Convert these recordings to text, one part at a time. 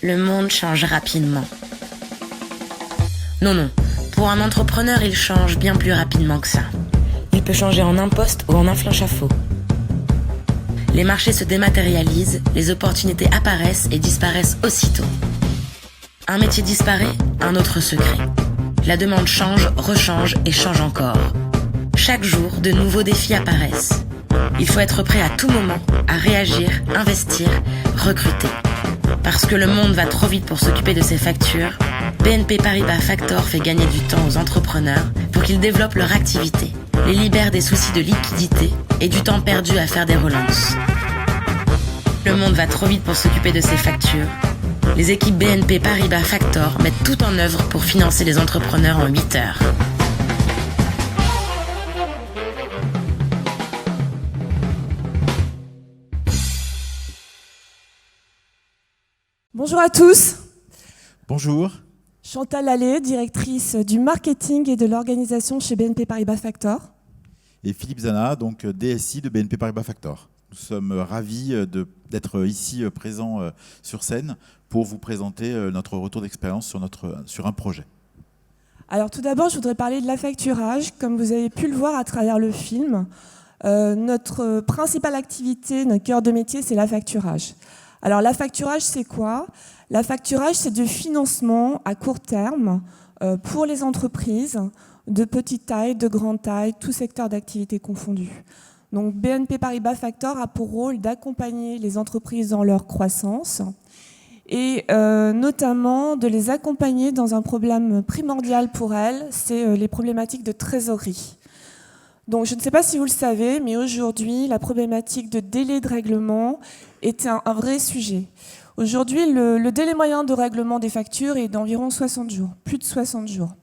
le monde change rapidement. Non, pour un entrepreneur, il change bien plus rapidement que ça. Il peut changer en un poste ou en un flanc chafaud. Les marchés se dématérialisent, les opportunités apparaissent et disparaissent aussitôt. Un métier disparaît, un autre se crée. La demande change, rechange et change encore. Chaque jour, de nouveaux défis apparaissent. Il faut être prêt à tout moment à réagir, investir, recruter. Parce que le monde va trop vite pour s'occuper de ses factures, BNP Paribas Factor fait gagner du temps aux entrepreneurs pour qu'ils développent leur activité, les libèrent des soucis de liquidité et du temps perdu à faire des relances. Le monde va trop vite pour s'occuper de ses factures. Les équipes BNP Paribas Factor mettent tout en œuvre pour financer les entrepreneurs en 8 heures. Bonjour à tous. Bonjour. Chantal Allais, directrice du marketing et de l'organisation chez BNP Paribas Factor. Et Philippe Zana, donc DSI de BNP Paribas Factor. Nous sommes ravis d'être ici présents sur scène pour vous présenter notre retour d'expérience sur un projet. Alors tout d'abord, je voudrais parler de l'affacturage. Comme vous avez pu le voir à travers le film, notre principale activité, notre cœur de métier, c'est l'affacturage. Alors l'affacturage, c'est quoi ? L'affacturage, c'est du financement à court terme pour les entreprises de petite taille, de grande taille, tout secteur d'activité confondu. Donc BNP Paribas Factor a pour rôle d'accompagner les entreprises dans leur croissance et notamment de les accompagner dans un problème primordial pour elles, c'est les problématiques de trésorerie. Donc je ne sais pas si vous le savez, mais aujourd'hui, la problématique de délai de règlement est un vrai sujet. Aujourd'hui, le délai moyen de règlement des factures est d'environ 60 jours, plus de 60 jours.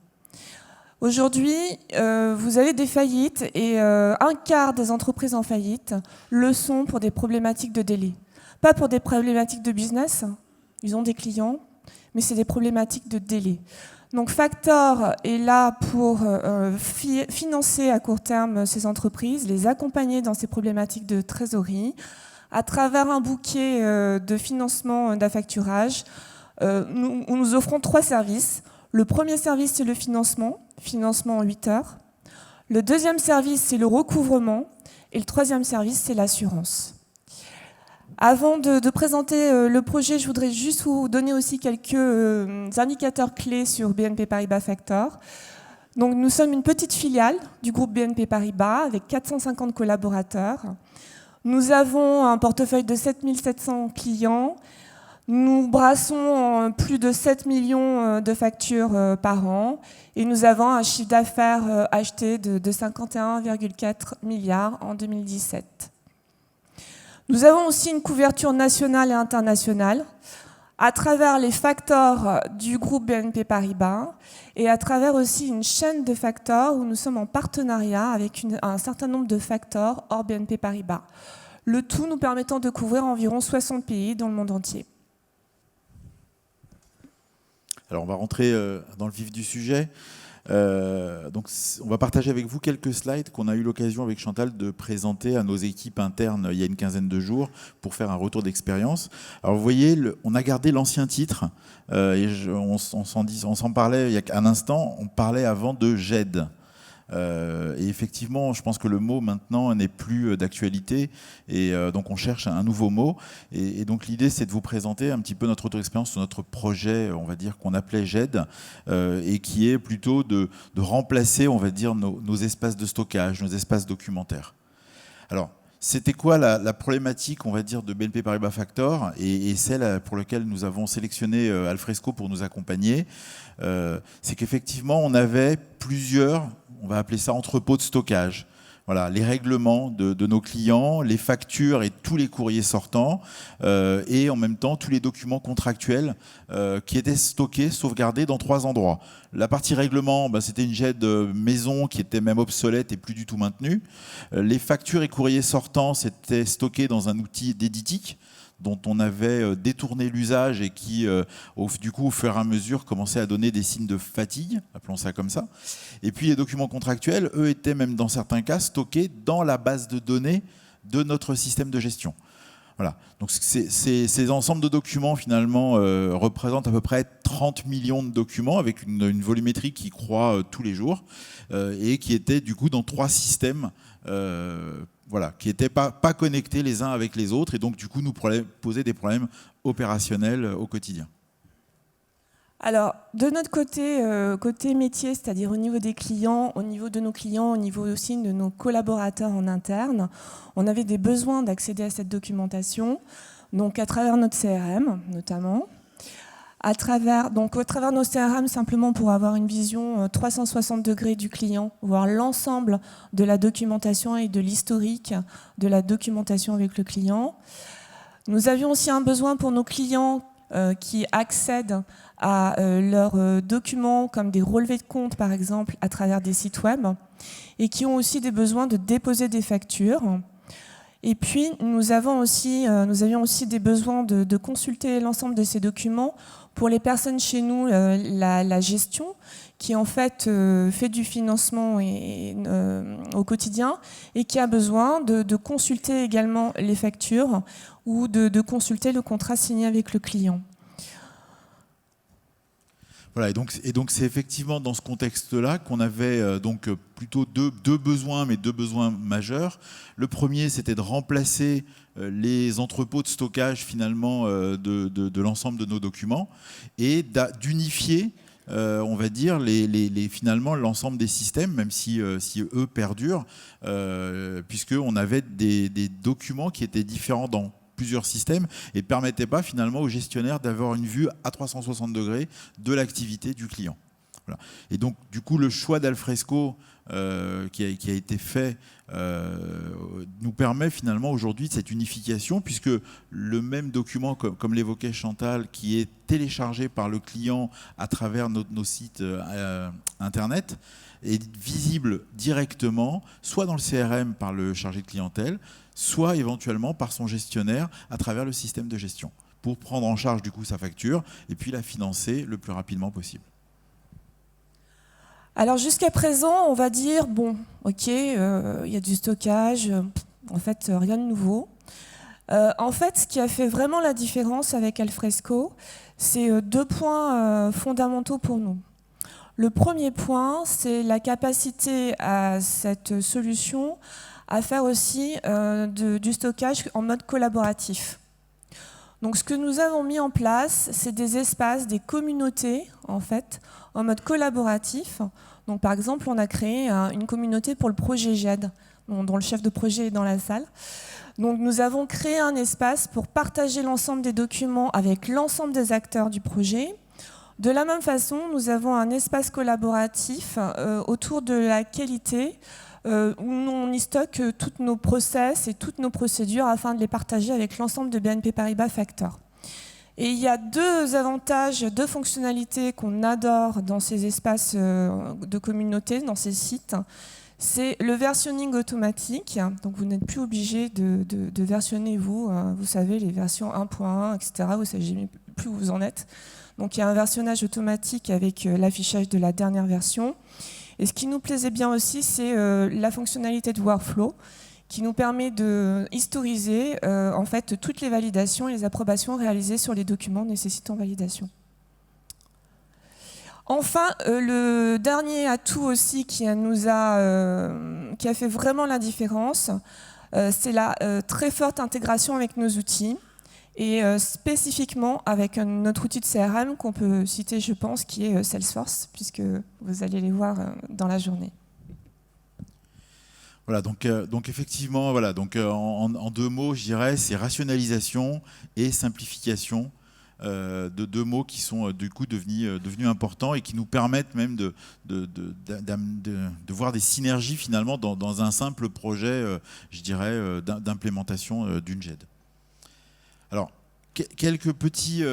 Aujourd'hui, vous avez des faillites et un quart des entreprises en faillite le sont pour des problématiques de délai. Pas pour des problématiques de business, ils ont des clients, mais c'est des problématiques de délai. Donc Factor est là pour financer à court terme ces entreprises, les accompagner dans ces problématiques de trésorerie, à travers un bouquet de financement d'affacturage. Nous offrons 3 services. Le premier service, c'est le financement en 8 heures. Le deuxième service, c'est le recouvrement. Et le troisième service, c'est l'assurance. Avant de présenter le projet, je voudrais juste vous donner aussi quelques indicateurs clés sur BNP Paribas Factor. Donc, nous sommes une petite filiale du groupe BNP Paribas avec 450 collaborateurs. Nous avons un portefeuille de 7700 clients. Nous brassons plus de 7 millions de factures par an et nous avons un chiffre d'affaires acheté de 51,4 milliards en 2017. Nous avons aussi une couverture nationale et internationale à travers les factors du groupe BNP Paribas et à travers aussi une chaîne de factors où nous sommes en partenariat avec un certain nombre de factors hors BNP Paribas. Le tout nous permettant de couvrir environ 60 pays dans le monde entier. Alors on va rentrer dans le vif du sujet. Donc on va partager avec vous quelques slides qu'on a eu l'occasion avec Chantal de présenter à nos équipes internes il y a une quinzaine de jours pour faire un retour d'expérience. Alors vous voyez, on a gardé l'ancien titre et on s'en parlait il y a un instant, on parlait avant de GED. Et effectivement, je pense que le mot maintenant n'est plus d'actualité et donc on cherche un nouveau mot et donc l'idée c'est de vous présenter un petit peu notre retour d'expérience sur notre projet, on va dire qu'on appelait GED et qui est plutôt de remplacer, on va dire, nos espaces de stockage, nos espaces documentaires. Alors, c'était quoi la problématique, on va dire, de BNP Paribas Factor et celle pour laquelle nous avons sélectionné Alfresco pour nous accompagner. C'est qu'effectivement, on avait plusieurs, on va appeler ça entrepôts de stockage. Voilà, les règlements de nos clients, les factures et tous les courriers sortants et en même temps tous les documents contractuels qui étaient stockés, sauvegardés dans 3 endroits. La partie règlement, c'était une GED maison qui était même obsolète et plus du tout maintenue. Les factures et courriers sortants, c'était stocké dans un outil d'éditique dont on avait détourné l'usage et qui, du coup, au fur et à mesure, commençait à donner des signes de fatigue, appelons ça comme ça. Et puis les documents contractuels, eux, étaient même dans certains cas stockés dans la base de données de notre système de gestion. Voilà. Donc ces ensembles de documents finalement représentent à peu près 30 millions de documents avec une volumétrie qui croît tous les jours et qui étaient du coup dans 3 systèmes voilà, qui n'étaient pas connectés les uns avec les autres et donc du coup nous posaient des problèmes opérationnels au quotidien. Alors, de notre côté, côté métier, c'est-à-dire au niveau des clients, au niveau de nos clients, au niveau aussi de nos collaborateurs en interne, on avait des besoins d'accéder à cette documentation, donc à travers notre CRM notamment. Au travers de nos CRM, simplement pour avoir une vision 360 degrés du client, voir l'ensemble de la documentation et de l'historique de la documentation avec le client. Nous avions aussi un besoin pour nos clients qui accèdent à leurs documents comme des relevés de compte par exemple à travers des sites web et qui ont aussi des besoins de déposer des factures. Et puis nous avions aussi des besoins de consulter l'ensemble de ces documents pour les personnes chez nous, la gestion qui en fait fait du financement au quotidien et qui a besoin de consulter également les factures ou de consulter le contrat signé avec le client. Voilà, et donc c'est effectivement dans ce contexte-là qu'on avait donc plutôt deux besoins, mais 2 besoins majeurs. Le premier, c'était de remplacer les entrepôts de stockage finalement de l'ensemble de nos documents et d'unifier, on va dire, finalement l'ensemble des systèmes, même si eux perdurent, puisqu'on avait des documents qui étaient différents dans plusieurs systèmes et ne permettaient pas finalement aux gestionnaires d'avoir une vue à 360 degrés de l'activité du client. Voilà. Et donc du coup le choix d'Alfresco qui a été fait nous permet finalement aujourd'hui de cette unification puisque le même document, comme l'évoquait Chantal, qui est téléchargé par le client à travers nos sites internet, est visible directement soit dans le CRM par le chargé de clientèle, soit éventuellement par son gestionnaire à travers le système de gestion pour prendre en charge du coup sa facture et puis la financer le plus rapidement possible. Alors jusqu'à présent, on va dire, bon, ok, il y a du stockage, en fait, rien de nouveau. En fait, ce qui a fait vraiment la différence avec Alfresco, c'est 2 points fondamentaux pour nous. Le premier point, c'est la capacité à cette solution à faire aussi du stockage en mode collaboratif. Donc ce que nous avons mis en place, c'est des espaces, des communautés en fait, en mode collaboratif. Donc par exemple, on a créé une communauté pour le projet GED, dont le chef de projet est dans la salle. Donc nous avons créé un espace pour partager l'ensemble des documents avec l'ensemble des acteurs du projet. De la même façon, nous avons un espace collaboratif autour de la qualité où on y stocke toutes nos process et toutes nos procédures afin de les partager avec l'ensemble de BNP Paribas Factor. Et il y a 2 avantages, 2 fonctionnalités qu'on adore dans ces espaces de communauté, dans ces sites. C'est le versionning automatique, donc vous n'êtes plus obligé de versionner vous savez, les versions 1.1, etc. Vous ne savez plus où vous en êtes. Donc il y a un versionnage automatique avec l'affichage de la dernière version. Et ce qui nous plaisait bien aussi, c'est la fonctionnalité de workflow qui nous permet de historiser en fait toutes les validations et les approbations réalisées sur les documents nécessitant validation. Enfin, le dernier atout aussi qui a fait vraiment la différence, c'est la très forte intégration avec nos outils et spécifiquement avec notre outil de CRM qu'on peut citer, je pense, qui est Salesforce, puisque vous allez les voir dans la journée. Voilà, donc effectivement, voilà, donc en 2 mots, je dirais, c'est rationalisation et simplification, de 2 mots qui sont du coup devenus importants et qui nous permettent même de voir des synergies finalement dans un simple projet, je dirais, d'implémentation d'une GED. Alors, quelques petits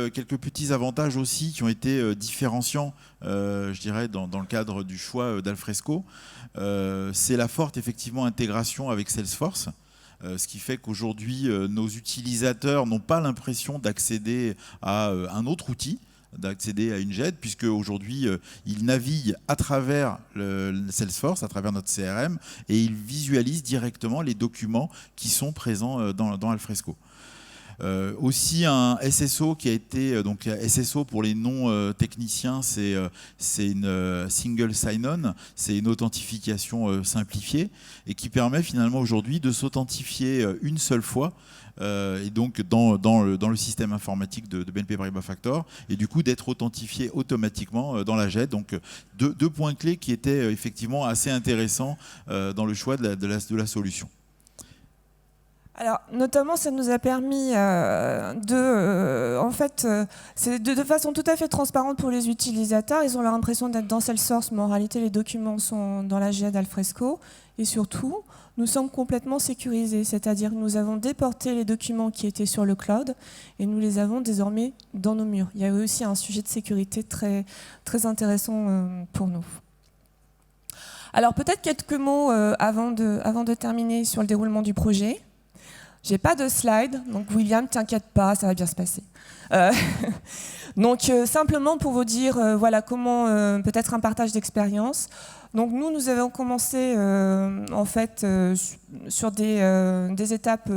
avantages aussi qui ont été différenciants, je dirais, dans le cadre du choix d'Alfresco. C'est la forte, effectivement, intégration avec Salesforce, ce qui fait qu'aujourd'hui, nos utilisateurs n'ont pas l'impression d'accéder à un autre outil, d'accéder à une GED, puisque aujourd'hui ils naviguent à travers le Salesforce, à travers notre CRM, et ils visualisent directement les documents qui sont présents dans Alfresco. Aussi un SSO qui a été, donc SSO pour les non-techniciens, c'est une single sign-on, c'est une authentification simplifiée et qui permet finalement aujourd'hui de s'authentifier une seule fois et donc dans le système informatique de BNP Paribas Factor et du coup d'être authentifié automatiquement dans la JET. Donc deux points clés qui étaient effectivement assez intéressants dans le choix de la solution. Alors, notamment, ça nous a permis c'est de façon tout à fait transparente pour les utilisateurs. Ils ont l'impression d'être dans Salesforce, mais en réalité, les documents sont dans la JET Alfresco. Et surtout, nous sommes complètement sécurisés, c'est-à-dire que nous avons déporté les documents qui étaient sur le cloud et nous les avons désormais dans nos murs. Il y a aussi un sujet de sécurité très, très intéressant pour nous. Alors, peut-être quelques mots avant de terminer sur le déroulement du projet. J'ai pas de slide, donc William, t'inquiète pas, ça va bien se passer. Donc simplement pour vous dire, voilà comment peut-être un partage d'expérience. Donc nous avons commencé en fait sur des étapes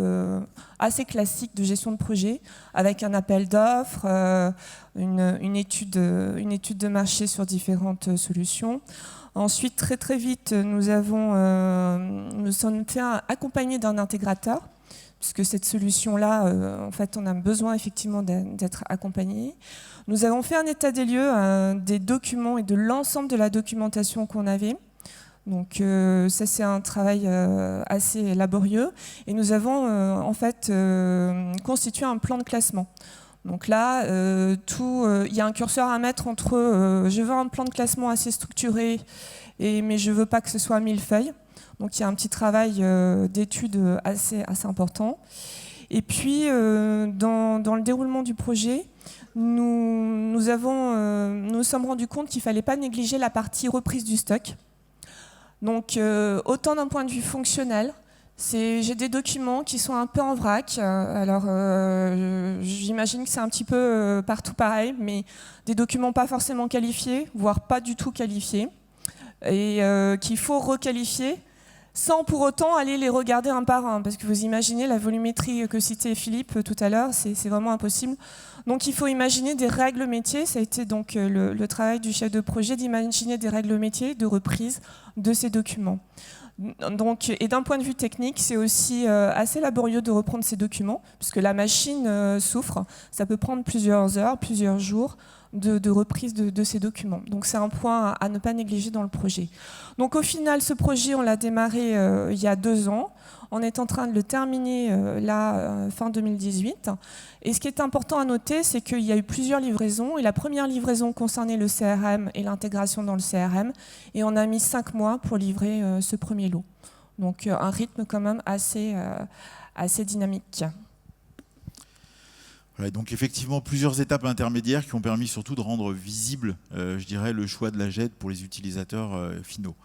assez classiques de gestion de projet, avec un appel d'offres, une étude de marché sur différentes solutions. Ensuite, très très vite, nous sommes fait accompagner d'un intégrateur, puisque cette solution-là, en fait, on a besoin effectivement d'être accompagné. Nous avons fait un état des lieux des documents et de l'ensemble de la documentation qu'on avait. Donc ça, c'est un travail assez laborieux. Et nous avons en fait constitué un plan de classement. Donc là, il y a un curseur à mettre entre je veux un plan de classement assez structuré, mais je ne veux pas que ce soit 1000 feuilles. Donc il y a un petit travail d'étude assez important. Et puis dans le déroulement du projet, nous sommes rendus compte qu'il ne fallait pas négliger la partie reprise du stock. Donc autant d'un point de vue fonctionnel, j'ai des documents qui sont un peu en vrac. Alors j'imagine que c'est un petit peu partout pareil, mais des documents pas forcément qualifiés, voire pas du tout qualifiés, et qu'il faut requalifier, sans pour autant aller les regarder un par un, parce que vous imaginez la volumétrie que citait Philippe tout à l'heure, c'est vraiment impossible. Donc il faut imaginer des règles métiers, ça a été donc le travail du chef de projet d'imaginer des règles métiers de reprise de ces documents. Donc, et d'un point de vue technique, c'est aussi assez laborieux de reprendre ces documents, puisque la machine souffre, ça peut prendre plusieurs heures, plusieurs jours de reprise de ces documents. Donc c'est un point à ne pas négliger dans le projet. Donc au final, ce projet, on l'a démarré il y a 2 ans. On est en train de le terminer fin 2018. Et ce qui est important à noter, c'est qu'il y a eu plusieurs livraisons. Et la première livraison concernait le CRM et l'intégration dans le CRM. Et on a mis 5 mois pour livrer ce premier lot. Donc un rythme quand même assez dynamique. Voilà, donc effectivement plusieurs étapes intermédiaires qui ont permis surtout de rendre visible, je dirais, le choix de la JET pour les utilisateurs finaux.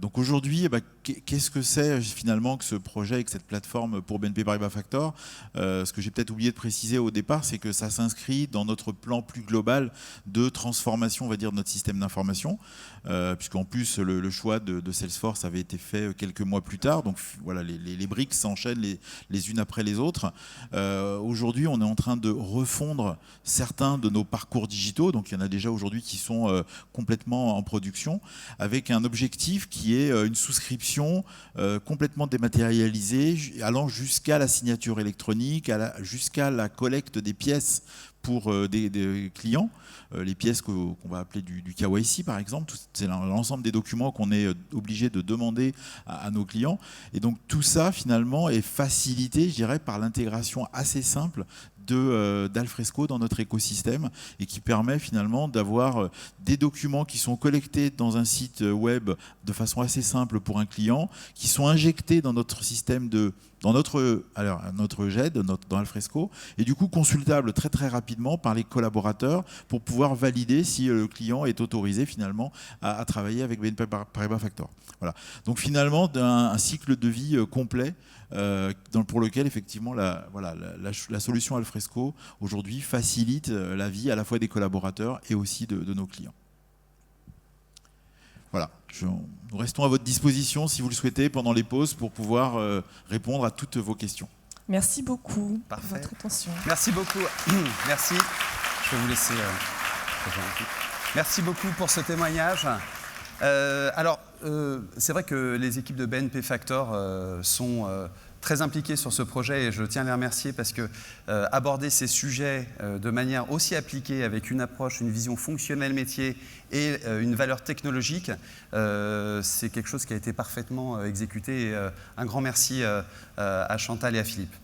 Donc aujourd'hui, qu'est-ce que c'est finalement que ce projet et que cette plateforme pour BNP Paribas Factor? Ce que j'ai peut-être oublié de préciser au départ, c'est que ça s'inscrit dans notre plan plus global de transformation, on va dire, de notre système d'information, puisqu'en plus le choix de Salesforce avait été fait quelques mois plus tard. Donc voilà, les briques s'enchaînent les unes après les autres. Aujourd'hui, on est en train de refondre certains de nos parcours digitaux. Donc il y en a déjà aujourd'hui qui sont complètement en production, avec un objectif qui est une souscription complètement dématérialisée, allant jusqu'à la signature électronique, jusqu'à la collecte des pièces pour des clients, les pièces qu'on va appeler du KYC par exemple, c'est l'ensemble des documents qu'on est obligé de demander à nos clients. Et donc tout ça finalement est facilité, je dirais, par l'intégration assez simple d'Alfresco dans notre écosystème et qui permet finalement d'avoir des documents qui sont collectés dans un site web de façon assez simple pour un client, qui sont injectés dans notre système dans notre JET, dans Alfresco, et du coup consultables très très rapidement par les collaborateurs pour pouvoir valider si le client est autorisé finalement à travailler avec BNP Paribas Factor. Voilà. Donc finalement un cycle de vie complet pour lequel effectivement la solution Alfresco aujourd'hui facilite la vie à la fois des collaborateurs et aussi de nos clients. Voilà, nous restons à votre disposition si vous le souhaitez pendant les pauses pour pouvoir répondre à toutes vos questions. Merci beaucoup Parfait. pour votre attention. Merci beaucoup. Merci. Je vais vous laisser. Merci beaucoup pour ce témoignage. C'est vrai que les équipes de BNP Factor sont très impliquées sur ce projet et je tiens à les remercier parce que aborder ces sujets de manière aussi appliquée avec une approche, une vision fonctionnelle métier et une valeur technologique, c'est quelque chose qui a été parfaitement exécuté. Et, un grand merci à Chantal et à Philippe.